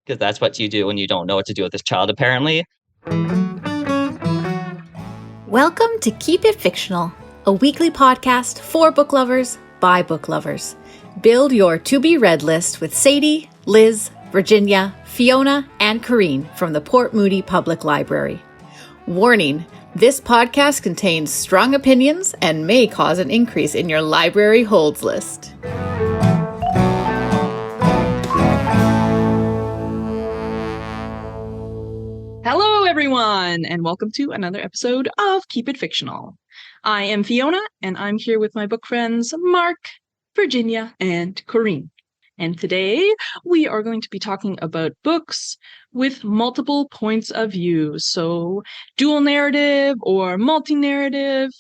because that's what you do when you don't know what to do with this child, apparently. Welcome to Keep It Fictional, a weekly podcast for book lovers by book lovers. Build your to-be-read list with Sadie, Liz, Virginia, Fiona, and Corene from the Port Moody Public Library. Warning, this podcast contains strong opinions and may cause an increase in your library holds list. Hello, everyone, and welcome to another episode of Keep It Fictional. I am Fiona, and I'm here with my book friends Mark, Virginia, and Corene. And today we are going to be talking about books with multiple points of view. So dual narrative or multi-narrative,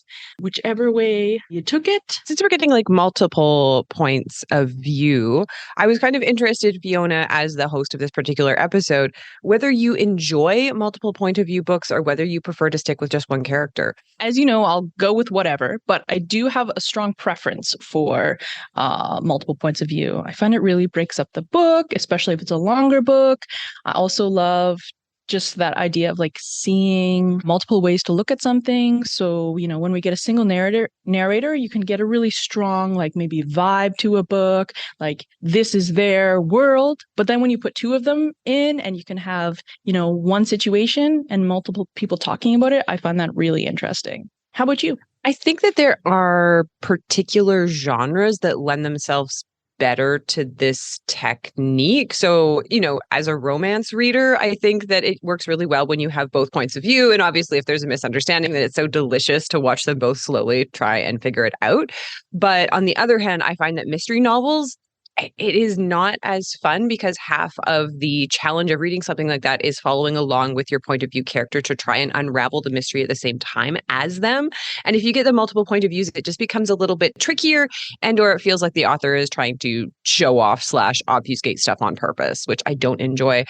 whichever way you took it. Since we're getting like multiple points of view, I was kind of interested, Fiona, as the host of this particular episode, whether you enjoy multiple point of view books or whether you prefer to stick with just one character. As you know, I'll go with whatever, but I do have a strong preference for multiple points of view. I find it really breaks up the book, especially if it's a longer book. I also love just that idea of like seeing multiple ways to look at something. So, you know, when we get a single narrator, you can get a really strong, like maybe vibe to a book, like this is their world. But then when you put two of them in and you can have, you know, one situation and multiple people talking about it, I find that really interesting. How about you? I think that there are particular genres that lend themselves better to this technique. So, you know, as a romance reader, I think that it works really well when you have both points of view. And obviously, if there's a misunderstanding, then it's so delicious to watch them both slowly try and figure it out. But on the other hand, I find that mystery novels, it is not as fun because half of the challenge of reading something like that is following along with your point of view character to try and unravel the mystery at the same time as them. And if you get the multiple point of views, it just becomes a little bit trickier and or it feels like the author is trying to show off / obfuscate stuff on purpose, which I don't enjoy.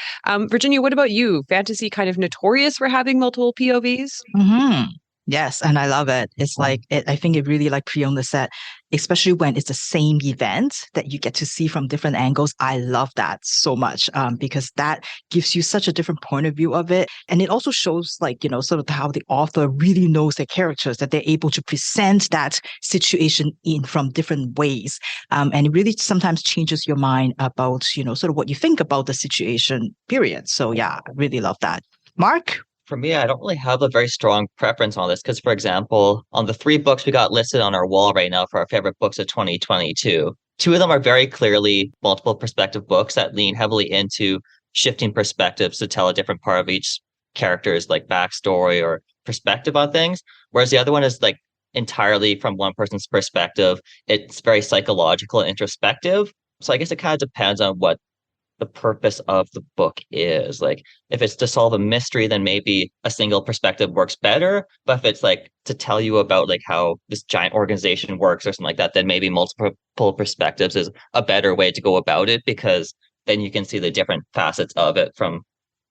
Virginia, what about you? Fantasy kind of notorious for having multiple POVs? Mm-hmm. Yes, and I love it. It's like, I think it really, like Fiona said, especially when it's the same event that you get to see from different angles. I love that so much because that gives you such a different point of view of it. And it also shows like, you know, sort of how the author really knows their characters, that they're able to present that situation in from different ways. And it really sometimes changes your mind about, you know, sort of what you think about the situation, period. So yeah, I really love that. Mark? For me, I don't really have a very strong preference on this because, for example, on the 3 books we got listed on our wall right now for our favorite books of 2022, 2 of them are very clearly multiple perspective books that lean heavily into shifting perspectives to tell a different part of each character's like backstory or perspective on things. Whereas the other one is like entirely from one person's perspective. It's very psychological and introspective. So I guess it kind of depends on what the purpose of the book is. Like if it's to solve a mystery, then maybe a single perspective works better. But if it's like to tell you about like how this giant organization works or something like that, then maybe multiple perspectives is a better way to go about it, because then you can see the different facets of it from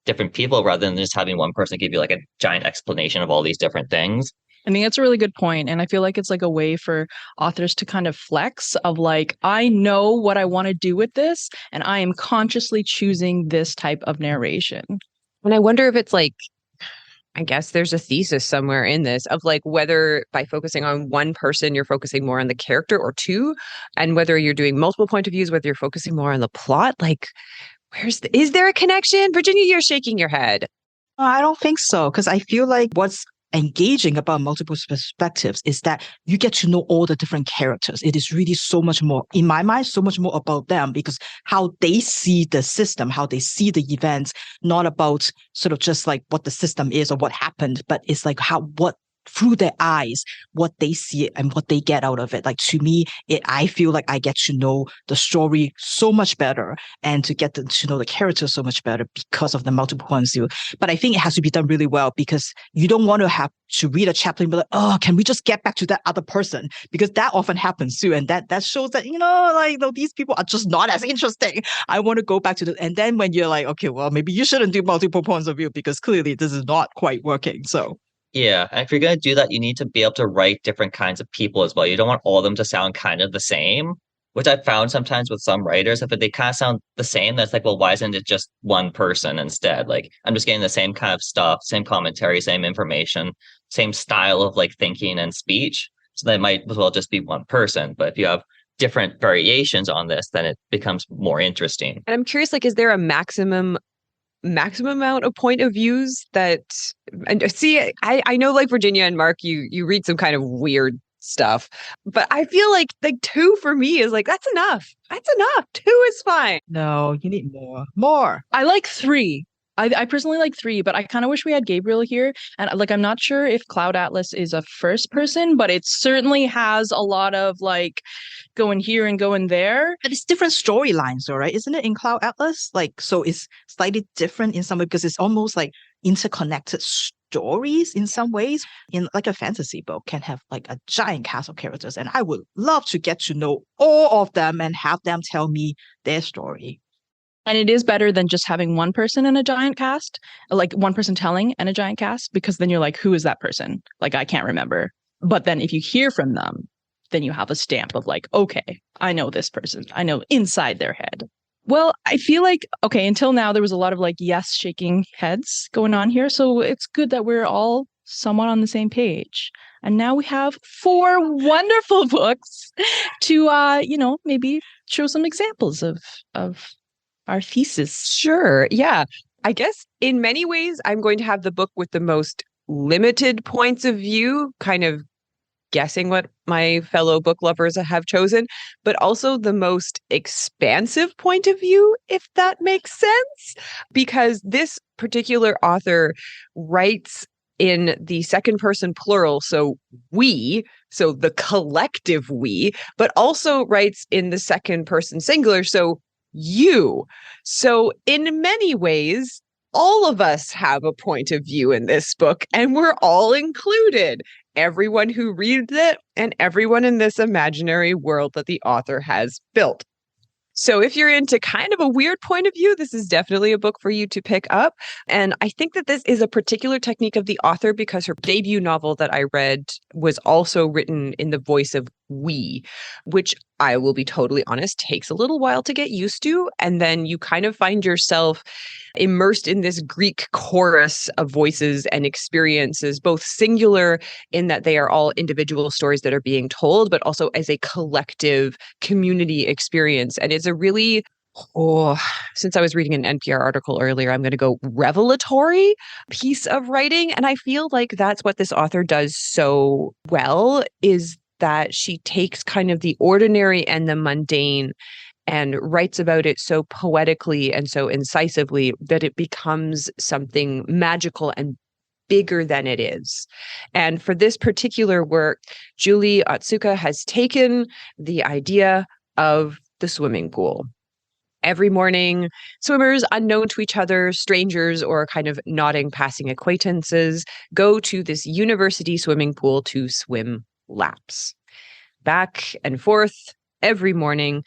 different people rather than just having one person give you like a giant explanation of all these different things. I think that's a really good point. And I feel like it's like a way for authors to kind of flex of like, I know what I want to do with this, and I am consciously choosing this type of narration. And I wonder if it's like, I guess there's a thesis somewhere in this of like whether by focusing on one person, you're focusing more on the character or two, and whether you're doing multiple point of views, whether you're focusing more on the plot. Like, is there a connection? Virginia, you're shaking your head. I don't think so, because I feel like what's engaging about multiple perspectives is that you get to know all the different characters. It is really so much more, in my mind, so much more about them, because how they see the system, how they see the events, not about sort of just like what the system is or what happened, but it's like what through their eyes, what they see and what they get out of it. Like to me, I feel like I get to know the story so much better and to get to know the characters so much better because of the multiple points of view. But I think it has to be done really well, because you don't want to have to read a chapter and be like, oh, can we just get back to that other person? Because that often happens too. And that shows that, you know, like these people are just not as interesting. I want to go back to and then when you're like, okay, well, maybe you shouldn't do multiple points of view because clearly this is not quite working. So yeah, and if you're going to do that, you need to be able to write different kinds of people as well. You don't want all of them to sound kind of the same. which I've found sometimes with some writers, if they kind of sound the same, that's like, well, why isn't it just one person instead? Like, I'm just getting the same kind of stuff, same commentary, same information, same style of like thinking and speech. So they might as well just be one person. But if you have different variations on this, then it becomes more interesting. And I'm curious, like, is there a maximum amount of point of views that, and see, I know, like, Virginia and Mark, you read some kind of weird stuff, but I feel like 2 for me is like, that's enough. 2 is fine. No, you need more. I like 3. I personally like 3, but I kind of wish we had Gabriel here. And like, I'm not sure if Cloud Atlas is a first person, but it certainly has a lot of like going here and going there. But it's different storylines, all right? Isn't it in Cloud Atlas? Like, so it's slightly different in some way because it's almost like interconnected stories in some ways. In like a fantasy book can have like a giant cast of characters, and I would love to get to know all of them and have them tell me their story. And it is better than just having one person in a giant cast, like one person telling and a giant cast, because then you're like, who is that person? Like, I can't remember. But then if you hear from them, then you have a stamp of like, okay, I know this person. I know inside their head. Well, I feel like, okay, until now, there was a lot of like, yes, shaking heads going on here. So it's good that we're all somewhat on the same page. And now we have 4 wonderful books to, maybe show some examples of our thesis. Sure. Yeah. I guess in many ways, I'm going to have the book with the most limited points of view, kind of guessing what my fellow book lovers have chosen, but also the most expansive point of view, if that makes sense, because this particular author writes in the second person plural, so we, so the collective we, but also writes in the second person singular, so you. So in many ways, all of us have a point of view in this book, and we're all included. Everyone who reads it and everyone in this imaginary world that the author has built. So if you're into kind of a weird point of view, this is definitely a book for you to pick up. And I think that this is a particular technique of the author because her debut novel that I read was also written in the voice of we, which I will be totally honest, takes a little while to get used to. And then you kind of find yourself immersed in this Greek chorus of voices and experiences, both singular in that they are all individual stories that are being told, but also as a collective community experience. And it's a really, since I was reading an NPR article earlier, I'm going to go revelatory piece of writing. And I feel like that's what this author does so well, is that she takes kind of the ordinary and the mundane and writes about it so poetically and so incisively that it becomes something magical and bigger than it is. And for this particular work, Julie Otsuka has taken the idea of the swimming pool. Every morning, swimmers unknown to each other, strangers or kind of nodding, passing acquaintances, go to this university swimming pool to swim laps. Back and forth every morning.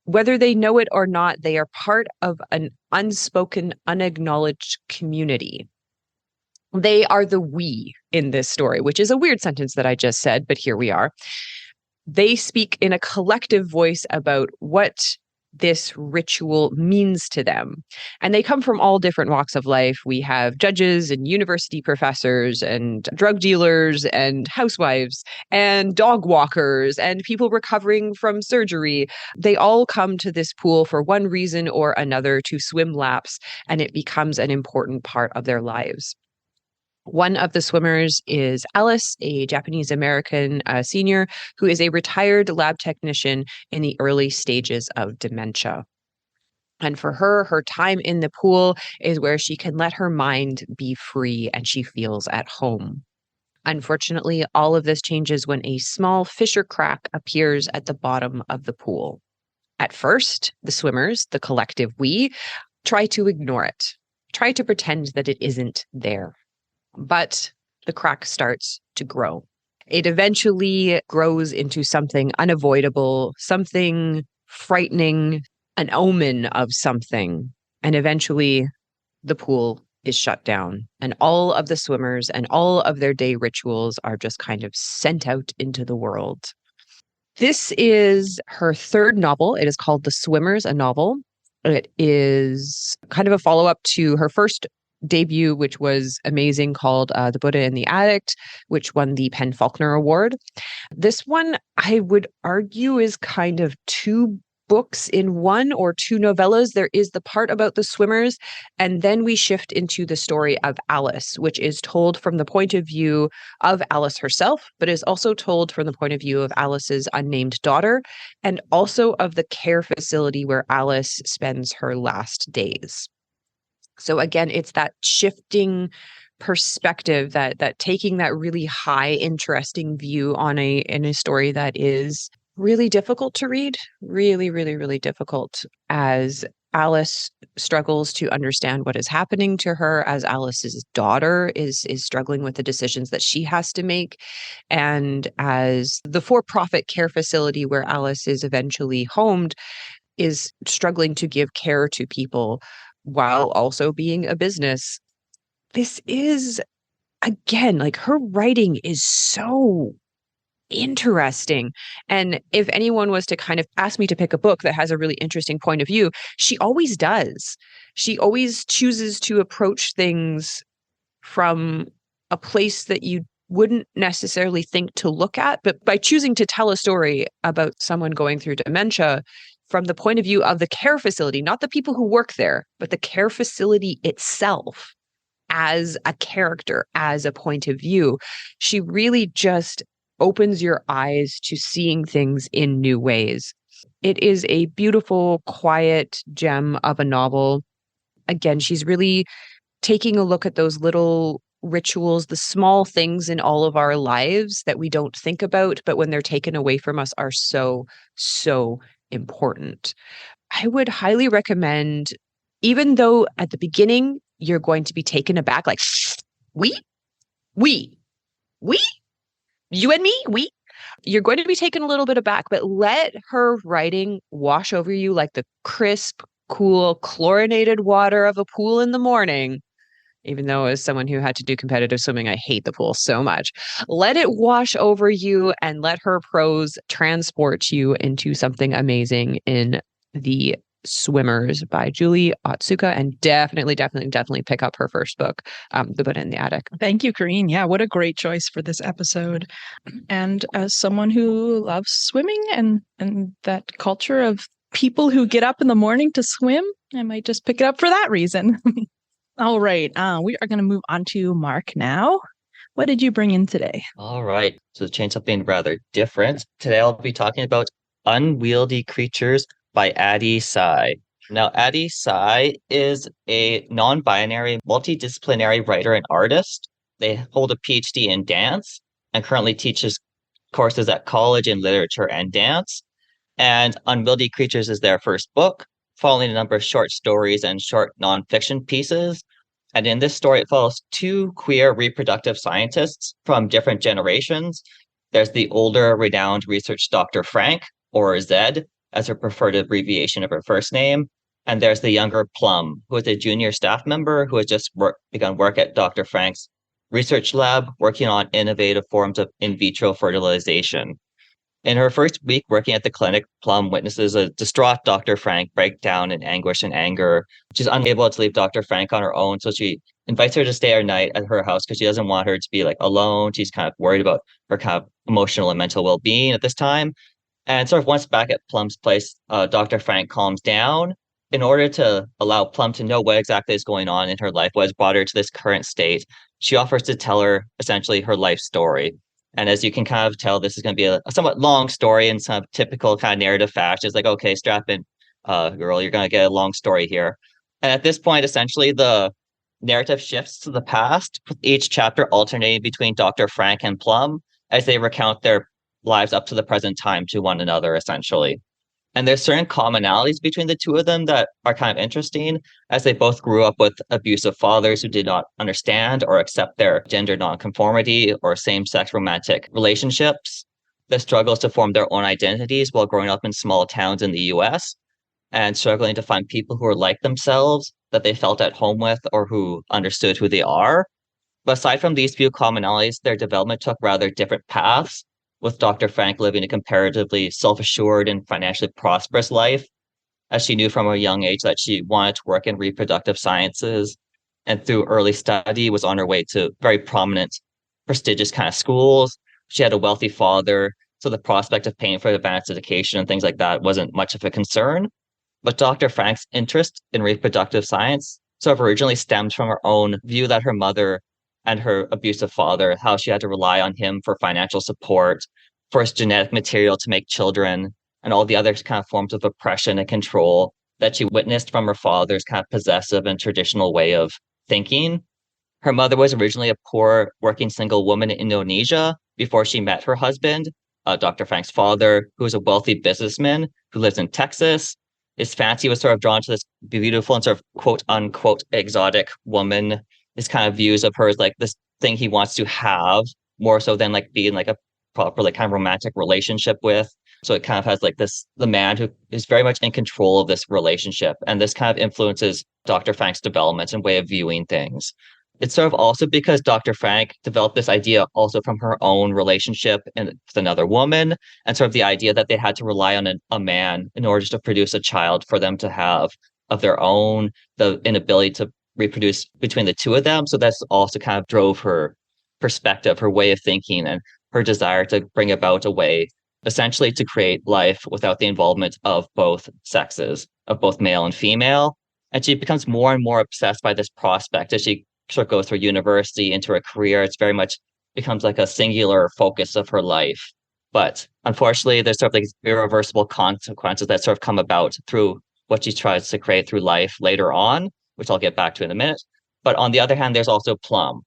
Whether they know it or not, they are part of an unspoken, unacknowledged community. They are the we in this story, which is a weird sentence that I just said, but here we are. They speak in a collective voice about what this ritual means to them. And they come from all different walks of life. We have judges and university professors and drug dealers and housewives and dog walkers and people recovering from surgery. They all come to this pool for one reason or another to swim laps, and it becomes an important part of their lives. One of the swimmers is Alice, a Japanese-American senior who is a retired lab technician in the early stages of dementia. And for her, her time in the pool is where she can let her mind be free and she feels at home. Unfortunately, all of this changes when a small fissure crack appears at the bottom of the pool. At first, the swimmers, the collective we, try to ignore it, try to pretend that it isn't there. But the crack starts to grow. It eventually grows into something unavoidable, something frightening, an omen of something. And eventually the pool is shut down. And all of the swimmers and all of their day rituals are just kind of sent out into the world. This is her third novel. It is called The Swimmers, a novel. It is kind of a follow-up to her first debut, which was amazing, called The Buddha and the Addict, which won the Penn Faulkner Award. This one, I would argue, is kind of two books in one, or two novellas. There is the part about the swimmers, and then we shift into the story of Alice, which is told from the point of view of Alice herself, but is also told from the point of view of Alice's unnamed daughter, and also of the care facility where Alice spends her last days. So again, it's that shifting perspective, that taking that really high, interesting view on in a story that is really difficult to read, really, really, really difficult, as Alice struggles to understand what is happening to her, as Alice's daughter is struggling with the decisions that she has to make, and as the for-profit care facility where Alice is eventually homed is struggling to give care to people while also being a business. This is, again, like, her writing is so interesting. And if anyone was to kind of ask me to pick a book that has a really interesting point of view, she always does. She always chooses to approach things from a place that you wouldn't necessarily think to look at, but by choosing to tell a story about someone going through dementia from the point of view of the care facility, not the people who work there, but the care facility itself as a character, as a point of view, she really just opens your eyes to seeing things in new ways. It is a beautiful, quiet gem of a novel. Again, she's really taking a look at those little rituals, the small things in all of our lives that we don't think about, but when they're taken away from us are so, so important. I would highly recommend, even though at the beginning you're going to be taken aback, like, we, you and me, you're going to be taken a little bit aback, but let her writing wash over you like the crisp, cool, chlorinated water of a pool in the morning. Even though, as someone who had to do competitive swimming, I hate the pool so much. Let it wash over you and let her prose transport you into something amazing in The Swimmers by Julie Otsuka. And definitely pick up her first book, The Buddha in the Attic. Thank you, Corene. Yeah, what a great choice for this episode. And as someone who loves swimming and that culture of people who get up in the morning to swim, I might just pick it up for that reason. All right. We are going to move on to Mark now. What did you bring in today? All right. So to change something rather different, today I'll be talking about Unwieldy Creatures by Addie Tsai. Now, Addie Tsai is a non-binary, multidisciplinary writer and artist. They hold a PhD in dance and currently teaches courses at college in literature and dance. And Unwieldy Creatures is their first book, following a number of short stories and short nonfiction pieces. And in this story, it follows two queer reproductive scientists from different generations. There's the older, renowned research Dr. Frank, or Zed, as her preferred abbreviation of her first name. And there's the younger Plum, who is a junior staff member who has just begun work at Dr. Frank's research lab, working on innovative forms of in vitro fertilization. In her first week working at the clinic, Plum witnesses a distraught Dr. Frank break down in anguish and anger. She's unable to leave Dr. Frank on her own, so she invites her to stay her night at her house because she doesn't want her to be alone. She's kind of worried about her kind of emotional and mental well-being at this time. And sort of once back at Plum's place, Dr. Frank calms down in order to allow Plum to know what exactly is going on in her life, what has brought her to this current state. She offers to tell her essentially her life story. And as you can kind of tell, this is going to be a somewhat long story in some typical kind of narrative fashion. It's like, okay, strap in, girl, you're going to get a long story here. And at this point, essentially, the narrative shifts to the past, with each chapter alternating between Dr. Frank and Plum as they recount their lives up to the present time to one another, essentially. And there's certain commonalities between the two of them that are kind of interesting, as they both grew up with abusive fathers who did not understand or accept their gender nonconformity or same-sex romantic relationships, the struggles to form their own identities while growing up in small towns in the US, and struggling to find people who are like themselves, that they felt at home with, or who understood who they are. But aside from these few commonalities, their development took rather different paths. with Dr. Frank living a comparatively self-assured and financially prosperous life, as she knew from a young age that she wanted to work in reproductive sciences, and through early study was on her way to very prominent, prestigious kind of schools. She had a wealthy father, so the prospect of paying for advanced education and things like that wasn't much of a concern. But Dr. Frank's interest in reproductive science sort of originally stemmed from her own view that her mother and her abusive father, how she had to rely on him for financial support, for his genetic material to make children, and all the other kind of forms of oppression and control that she witnessed from her father's kind of possessive and traditional way of thinking. Her mother was originally a poor working single woman in Indonesia before she met her husband, Dr. Frank's father, who was a wealthy businessman who lives in Texas. His fancy was sort of drawn to this beautiful and sort of quote unquote exotic woman. His kind of views of her as like this thing he wants to have more so than like being like a proper like kind of romantic relationship with. So it kind of has like this, the man who is very much in control of this relationship. And this kind of influences Dr. Frank's development and way of viewing things. It's sort of also because Dr. Frank developed this idea also from her own relationship with another woman, and sort of the idea that they had to rely on a man in order to produce a child for them to have of their own, the inability to reproduce between the two of them. So that's also kind of drove her perspective, her way of thinking, and her desire to bring about a way essentially to create life without the involvement of both sexes, of both male and female. And she becomes more and more obsessed by this prospect as she sort of goes through university, into her career. It's very much becomes like a singular focus of her life. But unfortunately, there's sort of like irreversible consequences that sort of come about through what she tries to create through life later on, which I'll get back to in a minute. But on the other hand, there's also Plum.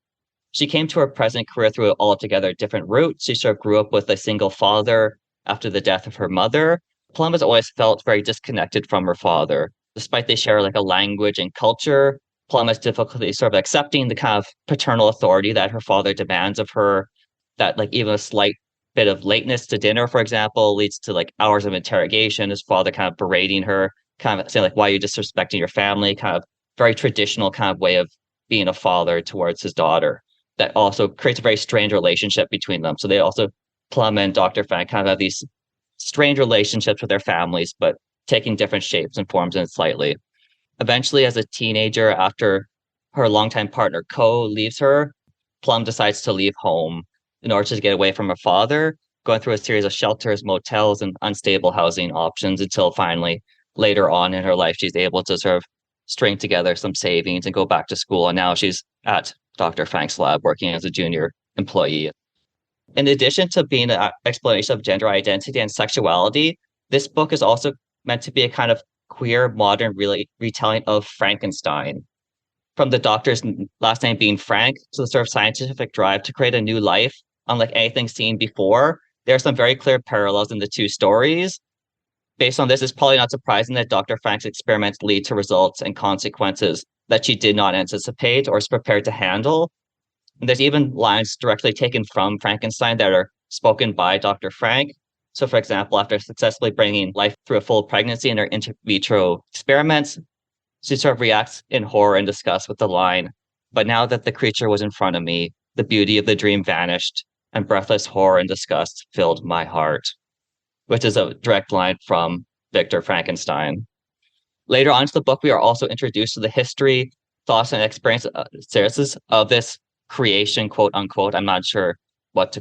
She came to her present career through an altogether different route. She sort of grew up with a single father after the death of her mother. Plum has always felt very disconnected from her father. Despite they share like a language and culture, Plum has difficulty sort of accepting the kind of paternal authority that her father demands of her, that like even a slight bit of lateness to dinner, for example, leads to like hours of interrogation, his father kind of berating her, kind of saying like, why are you disrespecting your family? Kind of very traditional kind of way of being a father towards his daughter that also creates a very strange relationship between them. So they also, Plum and Dr. Frank kind of have these strange relationships with their families, but taking different shapes and forms in it slightly. Eventually, as a teenager, after her longtime partner Ko leaves her, Plum decides to leave home in order to get away from her father, going through a series of shelters, motels, and unstable housing options until finally, later on in her life, she's able to sort of string together some savings and go back to school. And now she's at Dr. Frank's lab working as a junior employee. In addition to being an explanation of gender identity and sexuality, this book is also meant to be a kind of queer modern retelling of Frankenstein. From the doctor's last name being Frank to the sort of scientific drive to create a new life, unlike anything seen before, there are some very clear parallels in the two stories. Based on this, it's probably not surprising that Dr. Frank's experiments lead to results and consequences that she did not anticipate or is prepared to handle. And there's even lines directly taken from Frankenstein that are spoken by Dr. Frank. So, for example, after successfully bringing life through a full pregnancy in her in vitro experiments, she sort of reacts in horror and disgust with the line, "But now that the creature was in front of me, the beauty of the dream vanished, and breathless horror and disgust filled my heart," which is a direct line from Victor Frankenstein. Later on in the book, we are also introduced to the history, thoughts, and experiences of this creation, quote unquote. I'm not sure what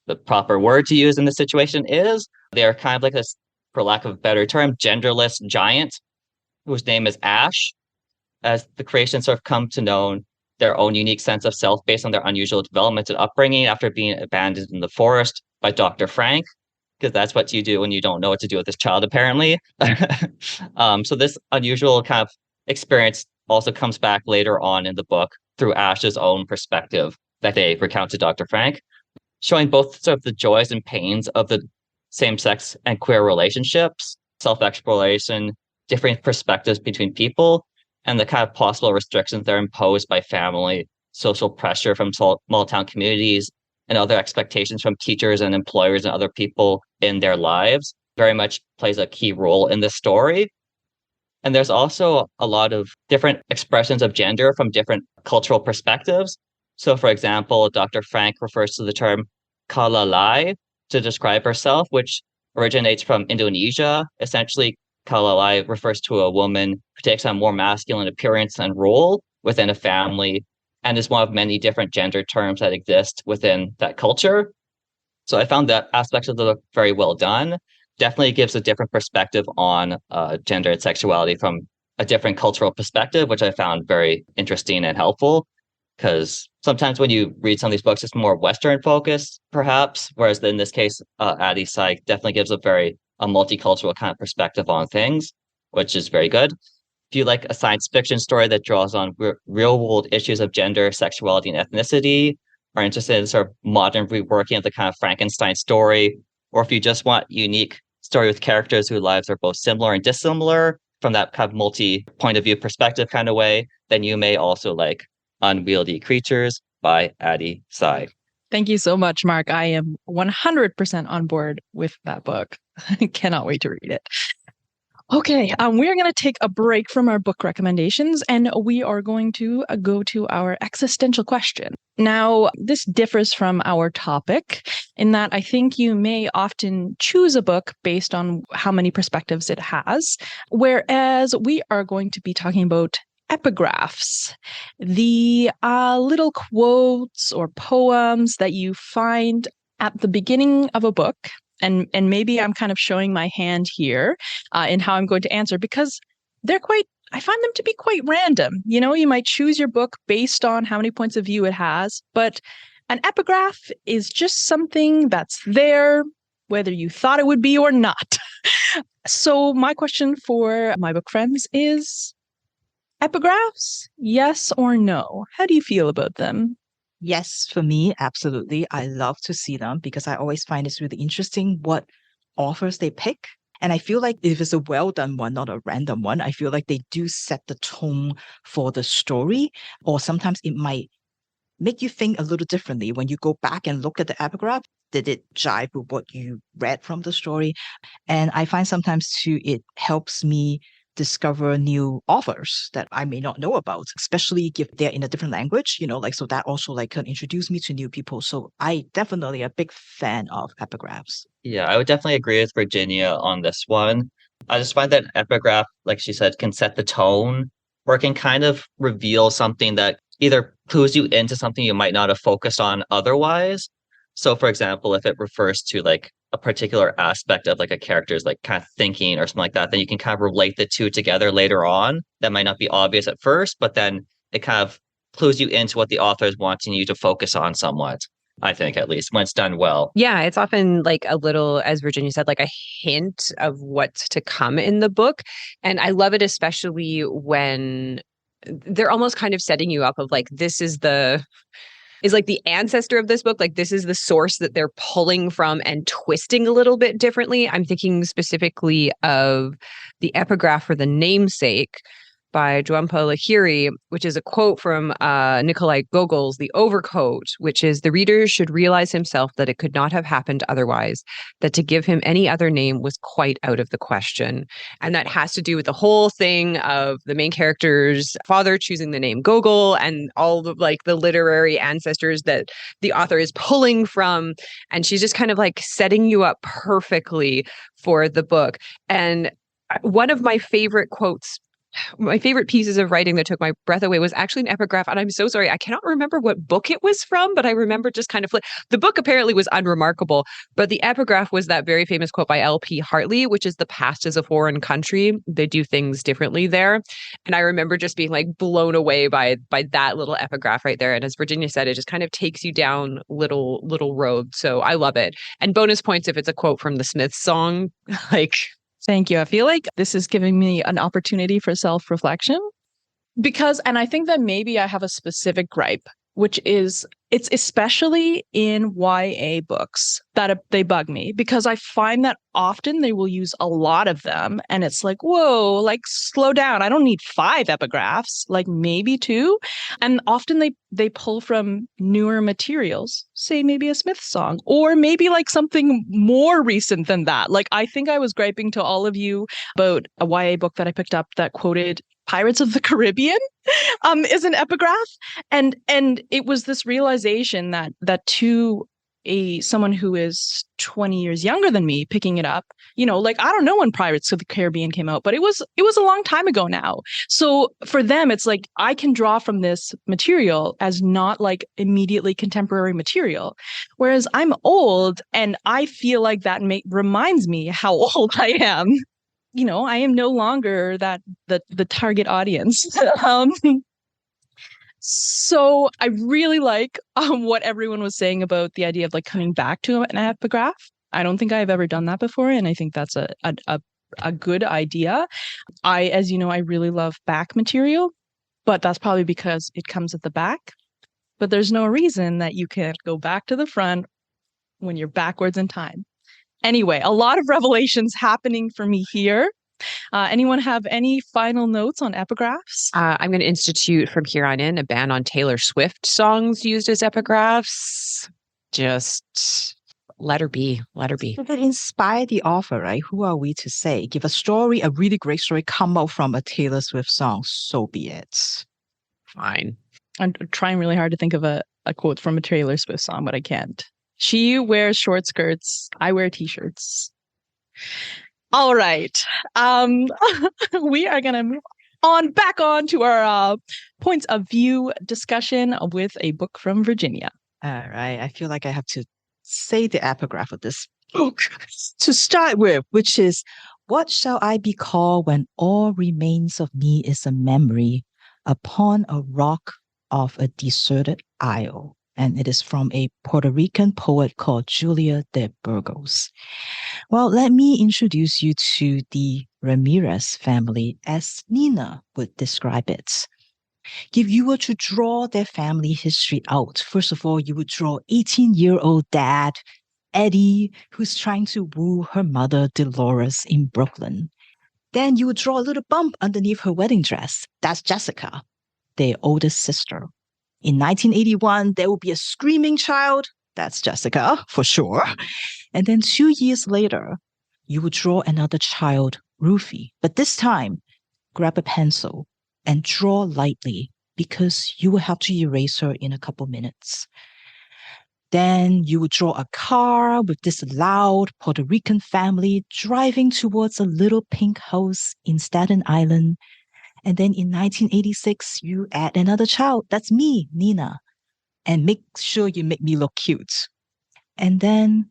the proper word to use in this situation is. They're kind of like this, for lack of a better term, genderless giant whose name is Ash, as the creations sort of come to know their own unique sense of self based on their unusual development and upbringing after being abandoned in the forest by Dr. Frank, because that's what you do when you don't know what to do with this child, apparently. So this unusual kind of experience also comes back later on in the book through Ash's own perspective that they recount to Dr. Frank, showing both sort of the joys and pains of the same-sex and queer relationships, self-exploration, different perspectives between people, and the kind of possible restrictions that are imposed by family, social pressure from small town communities, and other expectations from teachers and employers and other people in their lives very much plays a key role in this story. And there's also a lot of different expressions of gender from different cultural perspectives. So, for example, Dr. Frank refers to the term kalalai, to describe herself, which originates from Indonesia. Essentially, kalalai refers to a woman who takes on more masculine appearance and role within a family and is one of many different gender terms that exist within that culture. So I found that aspect of the book very well done. Definitely gives a different perspective on gender and sexuality from a different cultural perspective, which I found very interesting and helpful. Because sometimes when you read some of these books, it's more Western focused, perhaps. Whereas in this case, Addie Tsai definitely gives a multicultural kind of perspective on things, which is very good. If you like a science fiction story that draws on real world issues of gender, sexuality, and ethnicity, are interested in sort of modern reworking of the kind of Frankenstein story, or if you just want unique story with characters whose lives are both similar and dissimilar from that kind of multi point of view perspective kind of way, then you may also like Unwieldy Creatures by Addie Tsai. Thank you so much, Mark. I am 100% on board with that book. I cannot wait to read it. Okay, we're going to take a break from our book recommendations and we are going to go to our existential question. Now, this differs from our topic in that I think you may often choose a book based on how many perspectives it has, whereas we are going to be talking about epigraphs, the little quotes or poems that you find at the beginning of a book. And maybe I'm kind of showing my hand here in how I'm going to answer because I find them to be quite random. You know, you might choose your book based on how many points of view it has, but an epigraph is just something that's there, whether you thought it would be or not. So my question for my book friends is, epigraphs, yes or no? How do you feel about them? Yes, for me, absolutely. I love to see them because I always find it's really interesting what authors they pick. And I feel like if it's a well done one, not a random one, I feel like they do set the tone for the story, or sometimes it might make you think a little differently when you go back and look at the epigraph. Did it jive with what you read from the story? And I find sometimes too, it helps me discover new authors that I may not know about, especially if they're in a different language, so that also can introduce me to new people. So I definitely a big fan of epigraphs. Yeah, I would definitely agree with Virginia on this one. I just find that epigraph, like she said, can set the tone or it can kind of reveal something that either clues you into something you might not have focused on otherwise. So for example, if it refers to like a particular aspect of like a character's like kind of thinking or something like that, then you can kind of relate the two together later on. That might not be obvious at first, but then it kind of clues you into what the author is wanting you to focus on somewhat. I think, at least when it's done well. Yeah, it's often like a little, as Virginia said, like a hint of what's to come in the book. And I love it, especially when they're almost kind of setting you up of like, this is like the ancestor of this book. Like this is the source that they're pulling from and twisting a little bit differently. I'm thinking specifically of the epigraph for The Namesake by Jwumpa Lahiri, which is a quote from Nikolai Gogol's The Overcoat, which is, "The reader should realize himself that it could not have happened otherwise, that to give him any other name was quite out of the question." And that has to do with the whole thing of the main character's father choosing the name Gogol and all the like the literary ancestors that the author is pulling from. And she's just kind of like setting you up perfectly for the book. And one of my favorite quotes, my favorite pieces of writing that took my breath away was actually an epigraph. And I'm so sorry, I cannot remember what book it was from, but I remember just kind of the book apparently was unremarkable, but the epigraph was that very famous quote by L.P. Hartley, which is "The past is a foreign country. They do things differently there." And I remember just being like blown away by that little epigraph right there. And as Virginia said, it just kind of takes you down little roads. So I love it. And bonus points if it's a quote from the Smiths song, like. Thank you. I feel like this is giving me an opportunity for self-reflection and I think that maybe I have a specific gripe, which is it's especially in YA books that they bug me because I find that often they will use a lot of them and it's like, whoa, like slow down. I don't need 5 epigraphs, like maybe 2. And often they pull from newer materials, say maybe a Smith song or maybe like something more recent than that. Like I think I was griping to all of you about a YA book that I picked up that quoted Pirates of the Caribbean is an epigraph. And it was this realization that 2 someone who is 20 years younger than me picking it up, like I don't know when Pirates of the Caribbean came out, but it was a long time ago now. So for them, it's like I can draw from this material as not like immediately contemporary material, whereas I'm old and I feel like that reminds me how old I am. I am no longer the target audience. So I really like what everyone was saying about the idea of like coming back to an epigraph. I don't think I've ever done that before, and I think that's a good idea. As you know, I really love back material, but that's probably because it comes at the back. But there's no reason that you can't go back to the front when you're backwards in time. Anyway, a lot of revelations happening for me here. Anyone have any final notes on epigraphs? I'm going to institute from here on in a ban on Taylor Swift songs used as epigraphs. Just let her be. Let her be. If it inspire the author, right? Who are we to say? Give a story, a really great story, come out from a Taylor Swift song. So be it. Fine. I'm trying really hard to think of a quote from a Taylor Swift song, but I can't. She wears short skirts. I wear t-shirts. All right. We are going to move back on to our points of view discussion with a book from Virginia. All right. I feel like I have to say the epigraph of this book to start with, which is, "What shall I be called when all remains of me is a memory upon a rock of a deserted isle?" And it is from a Puerto Rican poet called Julia de Burgos. Well, let me introduce you to the Ramirez family as Nina would describe it. If you were to draw their family history out, first of all, you would draw 18-year-old dad, Eddie, who's trying to woo her mother, Dolores, in Brooklyn. Then you would draw a little bump underneath her wedding dress. That's Jessica, their oldest sister. In 1981, there will be a screaming child. That's Jessica, for sure. And then 2 years later, you would draw another child, Ruthy. But this time, grab a pencil and draw lightly because you will have to erase her in a couple minutes. Then you would draw a car with this loud Puerto Rican family driving towards a little pink house in Staten Island. And then in 1986, you add another child. That's me, Nina. And make sure you make me look cute. And then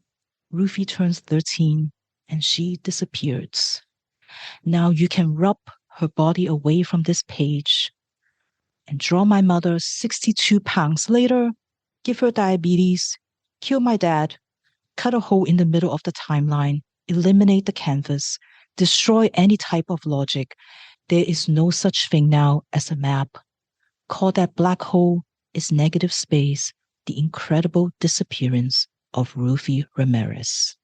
Ruthy turns 13 and she disappears. Now you can rub her body away from this page and draw my mother 62 pounds later, give her diabetes, kill my dad, cut a hole in the middle of the timeline, eliminate the canvas, destroy any type of logic. There is no such thing now as a map. Call that black hole is negative space, the incredible disappearance of Ruthy Ramirez.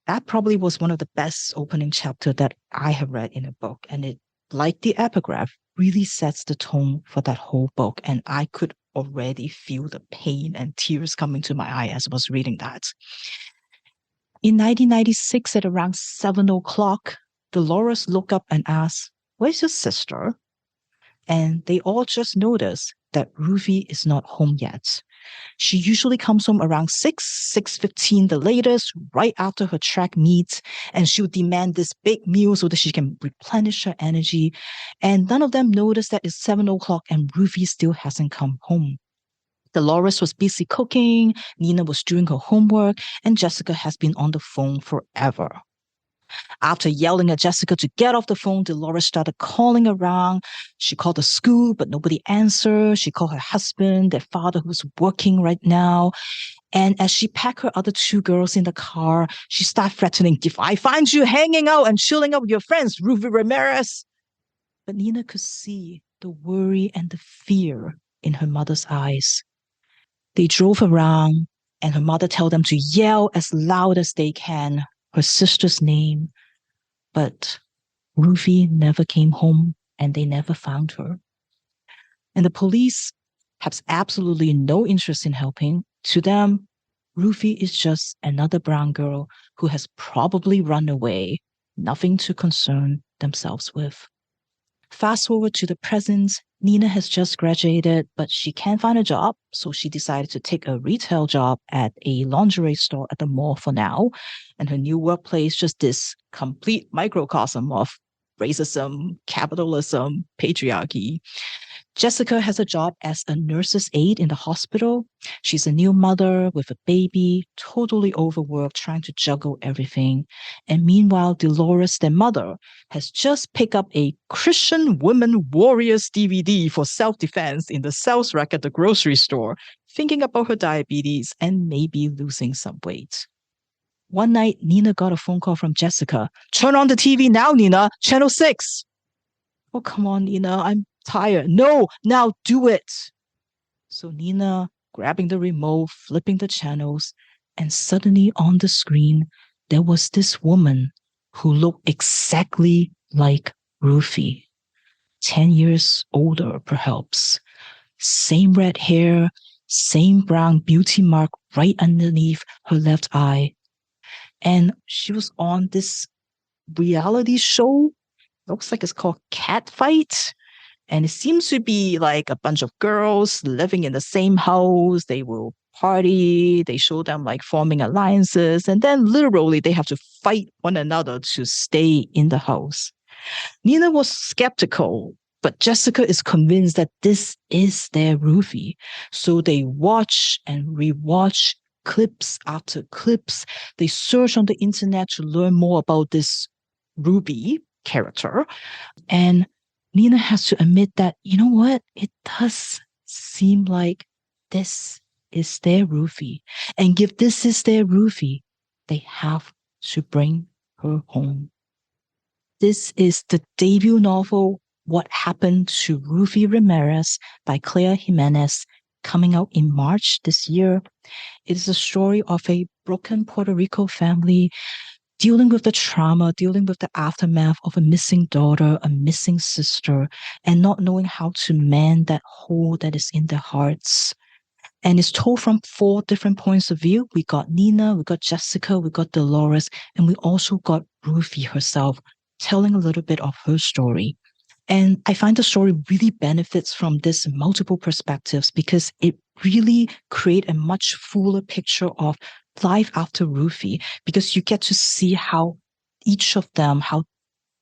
That probably was one of the best opening chapters that I have read in a book. And it, like the epigraph, really sets the tone for that whole book. And I could already feel the pain and tears coming to my eye as I was reading that. In 1996, at around 7 o'clock, Dolores looked up and asked, "Where's your sister?" And they all just noticed that Ruthy is not home yet. She usually comes home around 6:15 the latest, right after her track meets, and she would demand this big meal so that she can replenish her energy. And none of them noticed that it's 7 o'clock and Ruthy still hasn't come home. Dolores was busy cooking, Nina was doing her homework, and Jessica has been on the phone forever. After yelling at Jessica to get off the phone, Dolores started calling around. She called the school, but nobody answered. She called her husband, their father, who's working right now. And as she packed her other two girls in the car, she started threatening, "If I find you hanging out and chilling out with your friends, Ruthy Ramirez." But Nina could see the worry and the fear in her mother's eyes. They drove around, and her mother told them to yell as loud as they can her sister's name. But Ruthy never came home, and they never found her. And the police have absolutely no interest in helping. To them, Ruthy is just another brown girl who has probably run away, nothing to concern themselves with. Fast forward to the present, Nina has just graduated, but she can't find a job, so she decided to take a retail job at a lingerie store at the mall for now. And her new workplace, just this complete microcosm of racism, capitalism, patriarchy. Jessica has a job as a nurse's aide in the hospital. She's a new mother with a baby, totally overworked, trying to juggle everything. And meanwhile, Dolores, their mother, has just picked up a Christian Women Warriors DVD for self-defense in the sales rack at the grocery store, thinking about her diabetes and maybe losing some weight. One night, Nina got a phone call from Jessica. "Turn on the TV now, Nina. Channel 6. "Oh, come on, Nina. I'm tired." "No, now do it." So Nina, grabbing the remote, flipping the channels, and suddenly on the screen, there was this woman who looked exactly like Ruthy. 10 years older, perhaps. Same red hair, same brown beauty mark right underneath her left eye. And she was on this reality show. Looks like it's called Catfight. And it seems to be like a bunch of girls living in the same house. They will party. They show them like forming alliances. And then literally they have to fight one another to stay in the house. Nina was skeptical, but Jessica is convinced that this is their Ruthy. So they watch and rewatch clips after clips. They search on the internet to learn more about this Ruby character. And Nina has to admit that, you know what? It does seem like this is their Ruthy. And if this is their Ruthy, they have to bring her home. This is the debut novel, What Happened to Ruthy Ramirez by Claire Jimenez, coming out in March this year. It is a story of a broken Puerto Rico family dealing with the trauma, dealing with the aftermath of a missing daughter, a missing sister, and not knowing how to mend that hole that is in their hearts. And it's told from 4 different points of view. We got Nina, we got Jessica, we got Dolores, and we also got Ruthy herself telling a little bit of her story. And I find the story really benefits from this multiple perspectives because it really creates a much fuller picture of life after Ruthy, because you get to see how each of them, how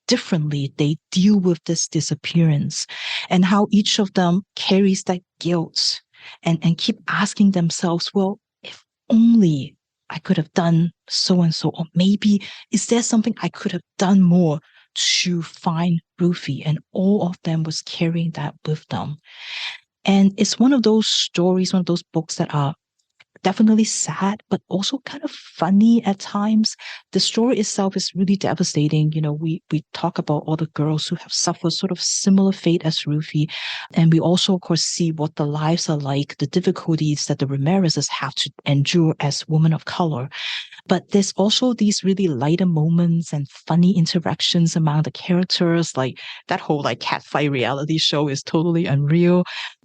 differently they deal with this disappearance, and how each of them carries that guilt and keep asking themselves, well, if only I could have done so and so, or maybe is there something I could have done more to find Ruthy? And all of them was carrying that with them. And it's one of those stories, one of those books that are definitely sad, but also kind of funny at times. The story itself is really devastating. You know, we talk about all the girls who have suffered sort of similar fate as Ruthy. And we also, of course, see what the lives are like, the difficulties that the Ramirezes have to endure as women of color. But there's also these really lighter moments and funny interactions among the characters. Like that whole like catfight reality show is totally unreal.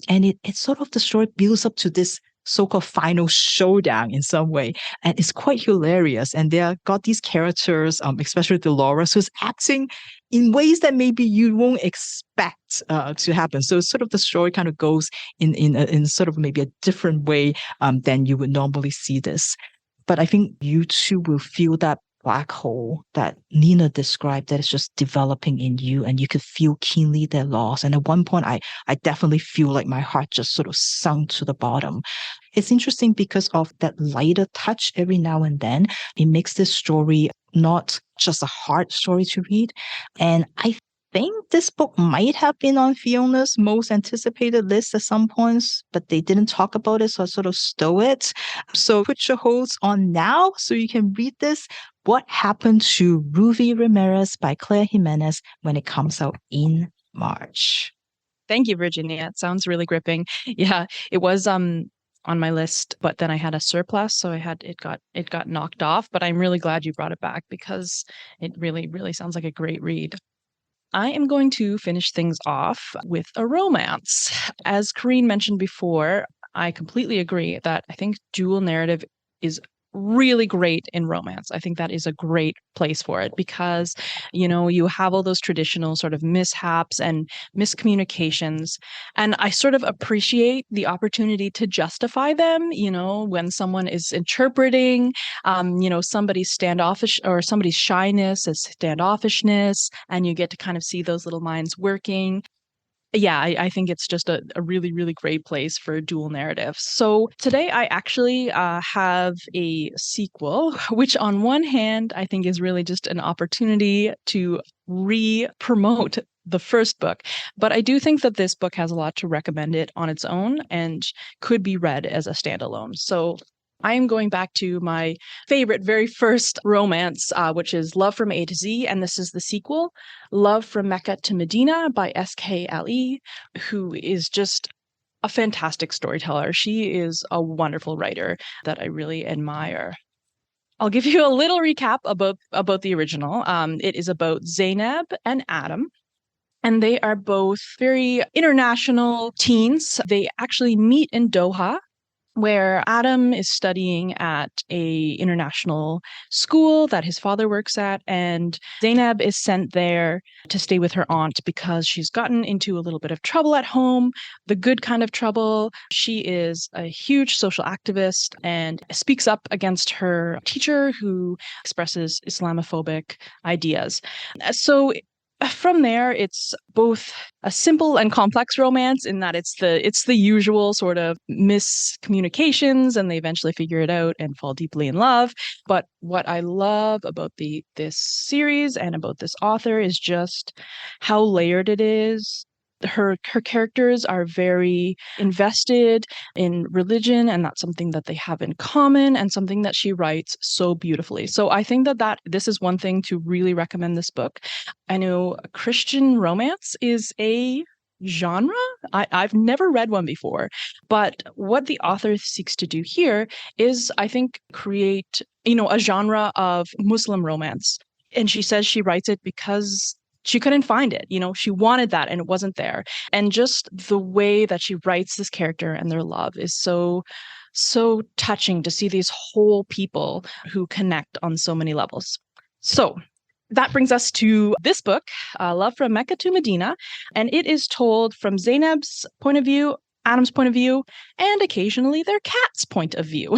And it's sort of, the story builds up to this so-called final showdown in some way. And it's quite hilarious. And they got these characters, especially Dolores, who's acting in ways that maybe you won't expect to happen. So sort of the story kind of goes in sort of maybe a different way than you would normally see this. But I think you too will feel that black hole that Nina described that is just developing in you, and you could feel keenly their loss. And at one point, I definitely feel like my heart just sort of sunk to the bottom. It's interesting because of that lighter touch every now and then. It makes this story not just a hard story to read. And I think this book might have been on Fiona's most anticipated list at some points, but they didn't talk about it, so I sort of stole it. So put your holds on now so you can read this. What Happened to Ruthy Ramirez by Claire Jimenez when it comes out in March. Thank you, Virginia. It sounds really gripping. Yeah, it was on my list, but then I had a surplus, so it got knocked off. But I'm really glad you brought it back because it really, really sounds like a great read. I am going to finish things off with a romance. As Corene mentioned before, I completely agree that I think dual narrative is really great in romance. I think that is a great place for it because, you know, you have all those traditional sort of mishaps and miscommunications. And I sort of appreciate the opportunity to justify them, you know, when someone is interpreting, you know, somebody's standoffish or somebody's shyness as standoffishness, and you get to kind of see those little minds working. Yeah, I think it's just a really, really great place for dual narratives. So today I actually have a sequel, which on one hand, I think is really just an opportunity to re-promote the first book. But I do think that this book has a lot to recommend it on its own and could be read as a standalone. So I am going back to my favorite, very first romance, which is Love from A to Z. And this is the sequel, Love from Mecca to Medina by S.K. Ali, who is just a fantastic storyteller. She is a wonderful writer that I really admire. I'll give you a little recap about the original. It is about Zainab and Adam. And they are both very international teens. They actually meet in Doha, where Adam is studying at a international school that his father works at, and Zainab is sent there to stay with her aunt because she's gotten into a little bit of trouble at home, the good kind of trouble. She is a huge social activist and speaks up against her teacher who expresses Islamophobic ideas. So from there, it's both a simple and complex romance in that it's the usual sort of miscommunications, and they eventually figure it out and fall deeply in love. But what I love about this series and about this author is just how layered it is. Her characters are very invested in religion, and that's something that they have in common and something that she writes so beautifully. So I think that this is one thing to really recommend this book. I know Christian romance is a genre. I've never read one before, but what the author seeks to do here is, I think, create, you know, a genre of Muslim romance. And she says she writes it because she couldn't find it. You know, she wanted that and it wasn't there. And just the way that she writes this character and their love is so touching to see these whole people who connect on so many levels. So that brings us to this book, Love from Mecca to Medina. And it is told from Zainab's point of view, Adam's point of view, and occasionally their cat's point of view.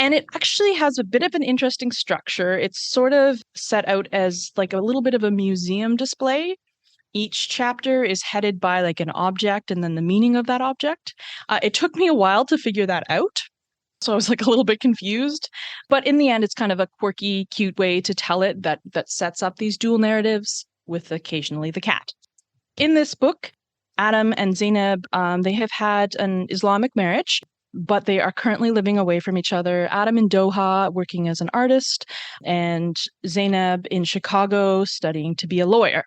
And it actually has a bit of an interesting structure. It's sort of set out as like a little bit of a museum display. Each chapter is headed by like an object and then the meaning of that object. It took me a while to figure that out. So I was like a little bit confused. But in the end, it's kind of a quirky, cute way to tell it that sets up these dual narratives with occasionally the cat. In this book, Adam and Zainab, they have had an Islamic marriage, but they are currently living away from each other. Adam in Doha, working as an artist, and Zainab in Chicago, studying to be a lawyer.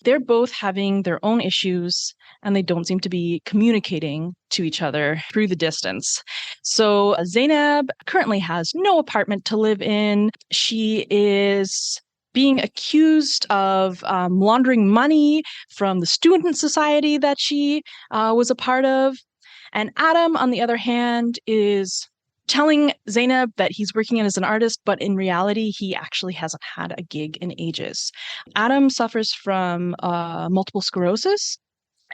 They're both having their own issues, and they don't seem to be communicating to each other through the distance. So Zainab currently has no apartment to live in. She is being accused of laundering money from the student society that she was a part of. And Adam, on the other hand, is telling Zainab that he's working as an artist, but in reality, he actually hasn't had a gig in ages. Adam suffers from multiple sclerosis.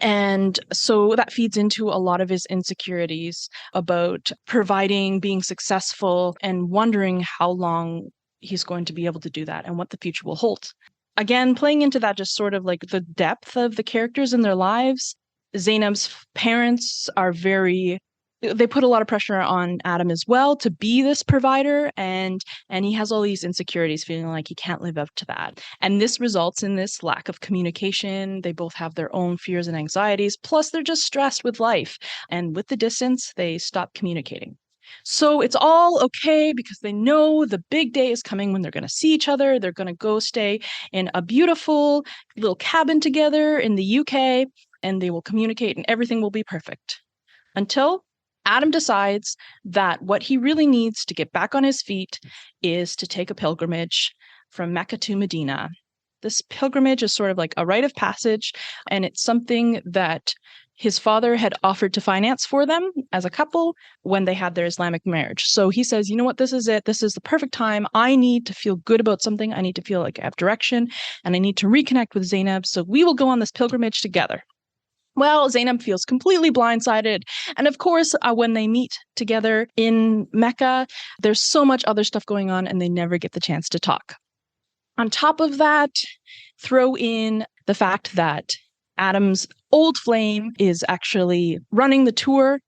And so that feeds into a lot of his insecurities about providing, being successful, and wondering how long he's going to be able to do that and what the future will hold. Again, playing into that, just sort of like the depth of the characters in their lives. Zainab's parents are they put a lot of pressure on Adam as well to be this provider, and he has all these insecurities, feeling like he can't live up to that. And this results in this lack of communication. They both have their own fears and anxieties, plus they're just stressed with life. And with the distance, they stop communicating. So it's all okay because they know the big day is coming when they're going to see each other. They're going to go stay in a beautiful little cabin together in the UK, and they will communicate and everything will be perfect. Until Adam decides that what he really needs to get back on his feet is to take a pilgrimage from Mecca to Medina. This pilgrimage is sort of like a rite of passage, and it's something that his father had offered to finance for them as a couple when they had their Islamic marriage. So he says, you know what, this is it. This is the perfect time. I need to feel good about something. I need to feel like I have direction, and I need to reconnect with Zainab. So we will go on this pilgrimage together. Well, Zainab feels completely blindsided. And of course, when they meet together in Mecca, there's so much other stuff going on and they never get the chance to talk. On top of that, throw in the fact that Adam's old flame is actually running the tour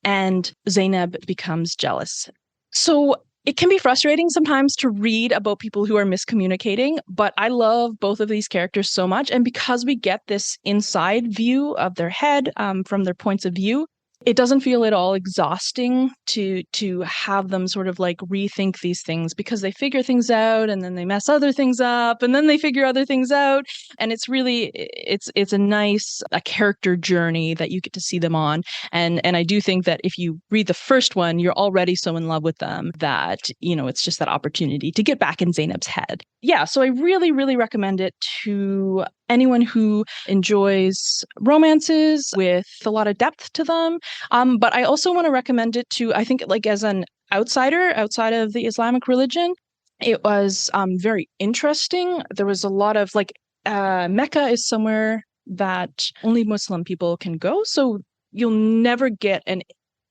and Zainab becomes jealous. So it can be frustrating sometimes to read about people who are miscommunicating, but I love both of these characters so much. And because we get this inside view of their head from their points of view, it doesn't feel at all exhausting to have them sort of like rethink these things, because they figure things out and then they mess other things up and then they figure other things out. And it's really, it's a nice character journey that you get to see them on. And I do think that if you read the first one, you're already so in love with them that, you know, it's just that opportunity to get back in Zainab's head. Yeah, so I really, really recommend it to anyone who enjoys romances with a lot of depth to them. But I also want to recommend it to, I think, like as an outsider outside of the Islamic religion, it was very interesting. There was a lot of like, Mecca is somewhere that only Muslim people can go. So you'll never get an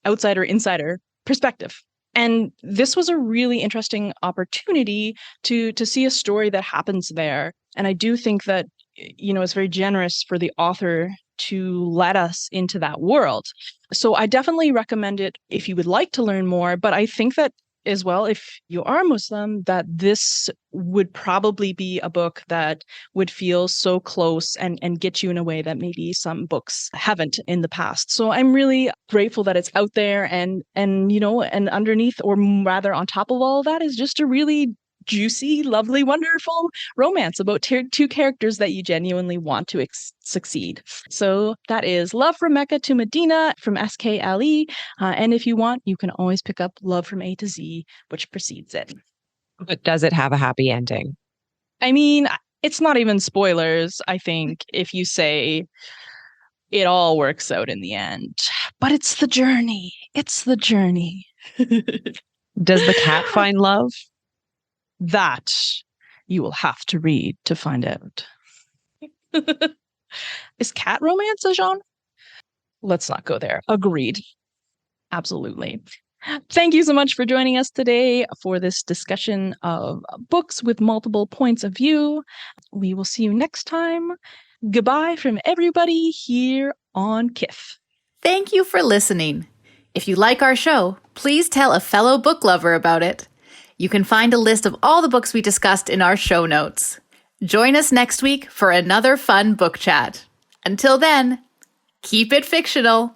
outsider insider perspective. And this was a really interesting opportunity to see a story that happens there. And I do think that, you know, it's very generous for the author to let us into that world. So I definitely recommend it if you would like to learn more. But I think that as well, if you are Muslim, that this would probably be a book that would feel so close and get you in a way that maybe some books haven't in the past. So I'm really grateful that it's out there, and you know, and underneath, or rather on top of all of that, is just a really juicy, lovely, wonderful romance about two characters that you genuinely want to succeed. So that is Love from Mecca to Medina from S.K. Ali. And if you want, you can always pick up Love from A to Z, which precedes it. But does it have a happy ending? I mean, it's not even spoilers, I think, if you say it all works out in the end. But it's the journey. It's the journey. Does the cat find love? That you will have to read to find out. Is cat romance a genre? Let's not go there. Agreed. Absolutely. Thank you so much for joining us today for this discussion of books with multiple points of view. We will see you next time. Goodbye from everybody here on KIF. Thank you for listening. If you like our show, please tell a fellow book lover about it. You can find a list of all the books we discussed in our show notes. Join us next week for another fun book chat. Until then, keep it fictional.